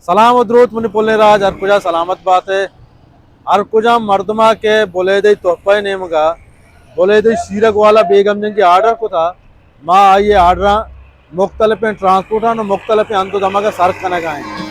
सलाम द्रूद मुनि पुल्ले राज हर कुजा सलामत बात है हर कुजा मर्दमा के बोले दे तोहफा नेमगा बोले दे शीरक वाला बेगम जन की आर्डर को था माँ आइए आर्डर मुख्तलिफ ट्रांसपोर्ट मुख्तलिफ अंत दमा का सर्क करना गाएँ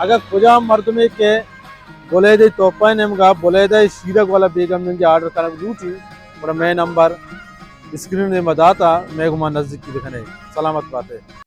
अगर खुजा मर्द में के बोले दे तोहफा नेमगा बोले दे शीरक वाला बेगम जन की आर्डर करना लूटी और मैं नंबर स्क्रीन में बताता मैं घुमा नजदीक की दिखने सलामत बातें।